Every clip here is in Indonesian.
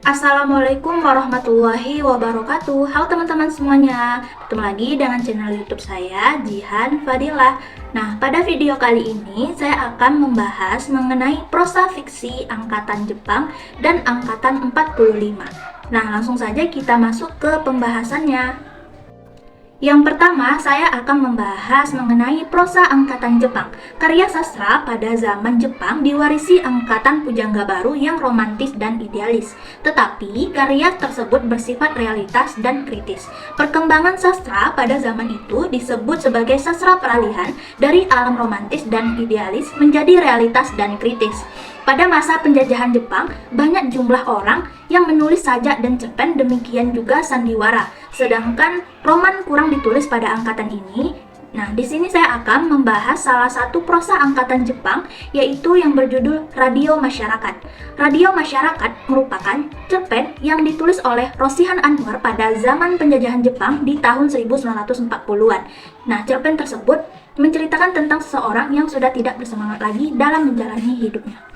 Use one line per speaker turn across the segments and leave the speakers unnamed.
Assalamualaikum warahmatullahi wabarakatuh. Halo teman-teman semuanya, ketemu lagi dengan channel YouTube saya, Jihan Fadilah. Nah, pada video kali ini saya akan membahas mengenai prosa fiksi angkatan Jepang dan angkatan 45. Nah, langsung saja kita masuk ke pembahasannya. Yang pertama, saya akan membahas mengenai prosa angkatan Jepang. Karya sastra pada zaman Jepang diwarisi angkatan pujangga baru yang romantis dan idealis. Tetapi, karya tersebut bersifat realitas dan kritis. Perkembangan sastra pada zaman itu disebut sebagai sastra peralihan dari alam romantis dan idealis menjadi realitas dan kritis. Pada masa penjajahan Jepang, banyak jumlah orang yang menulis sajak dan cerpen, demikian juga sandiwara. Sedangkan roman kurang ditulis pada angkatan ini. Nah, di sini saya akan membahas salah satu prosa angkatan Jepang, yaitu yang berjudul Radio Masyarakat. Radio Masyarakat merupakan cerpen yang ditulis oleh Rosihan Anwar pada zaman penjajahan Jepang di tahun 1940-an. Nah, cerpen tersebut menceritakan tentang seseorang yang sudah tidak bersemangat lagi dalam menjalani hidupnya.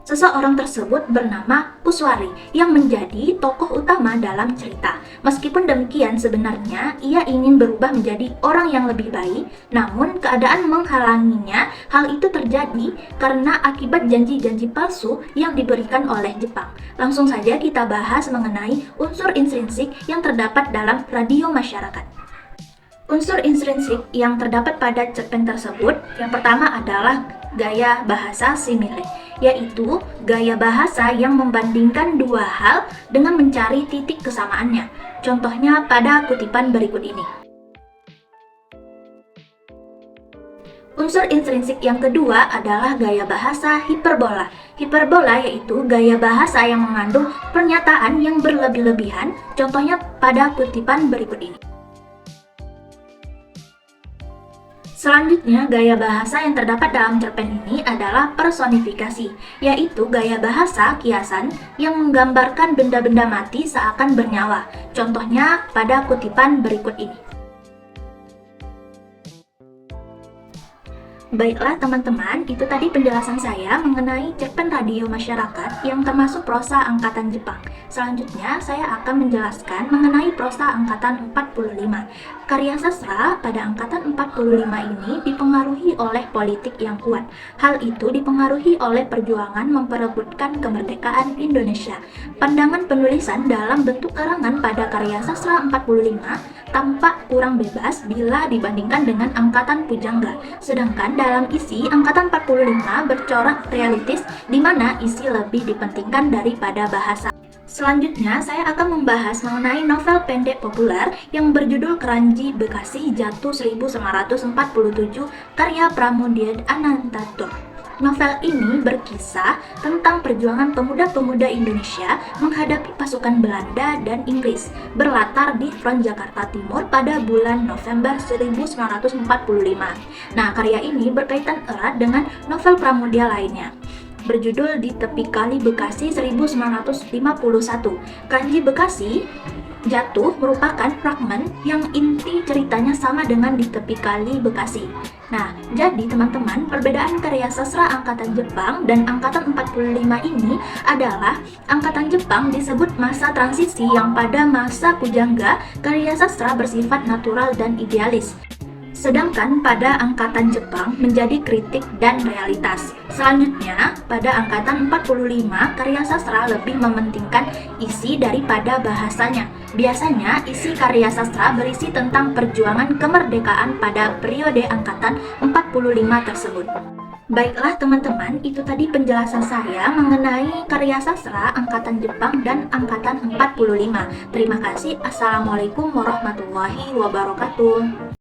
Seseorang tersebut bernama Puswari yang menjadi tokoh utama dalam cerita. Meskipun demikian, sebenarnya ia ingin berubah menjadi orang yang lebih baik, namun keadaan menghalanginya. Hal itu terjadi karena akibat janji-janji palsu yang diberikan oleh Jepang. Langsung saja kita bahas mengenai unsur intrinsik yang terdapat dalam Radio Masyarakat. Unsur intrinsik yang terdapat pada cerpen tersebut, yang pertama adalah gaya bahasa simile, yaitu gaya bahasa yang membandingkan dua hal dengan mencari titik kesamaannya. Contohnya pada kutipan berikut ini. Unsur intrinsik yang kedua adalah gaya bahasa hiperbola. Hiperbola yaitu gaya bahasa yang mengandung pernyataan yang berlebih-lebihan, contohnya pada kutipan berikut ini. Selanjutnya, gaya bahasa yang terdapat dalam cerpen ini adalah personifikasi, yaitu gaya bahasa kiasan yang menggambarkan benda-benda mati seakan bernyawa. Contohnya pada kutipan berikut ini. Baiklah teman-teman, itu tadi penjelasan saya mengenai cerpen Radio Masyarakat yang termasuk prosa angkatan Jepang. Selanjutnya, saya akan menjelaskan mengenai prosa angkatan 45. Karya sastra pada angkatan 45 ini dipengaruhi oleh politik yang kuat. Hal itu dipengaruhi oleh perjuangan memperebutkan kemerdekaan Indonesia. Pandangan penulisan dalam bentuk karangan pada karya sastra 45 tampak kurang bebas bila dibandingkan dengan angkatan pujangga. Sedangkan dalam isi, angkatan 45 bercorak realistis di mana isi lebih dipentingkan daripada bahasa. Selanjutnya, saya akan membahas mengenai novel pendek populer yang berjudul Keranji Bekasi Jatuh 1947 karya Pramoedya Anantatur. Novel ini berkisah tentang perjuangan pemuda-pemuda Indonesia menghadapi pasukan Belanda dan Inggris, berlatar di Front Jakarta Timur pada bulan November 1945. Nah, karya ini berkaitan erat dengan novel Pramoedya lainnya, berjudul Di Tepi Kali Bekasi 1951. Keranji Bekasi Jatuh merupakan fragmen yang inti ceritanya sama dengan Di Tepi Kali Bekasi. Nah, jadi teman-teman, perbedaan karya sastra angkatan Jepang dan angkatan 45 ini adalah angkatan Jepang disebut masa transisi yang pada masa pujangga karya sastra bersifat natural dan idealis. Sedangkan pada angkatan Jepang menjadi kritik dan realitas. Selanjutnya, pada angkatan 45, karya sastra lebih mementingkan isi daripada bahasanya. Biasanya, isi karya sastra berisi tentang perjuangan kemerdekaan pada periode angkatan 45 tersebut. Baiklah teman-teman, itu tadi penjelasan saya mengenai karya sastra angkatan Jepang dan angkatan 45. Terima kasih. Assalamualaikum warahmatullahi wabarakatuh.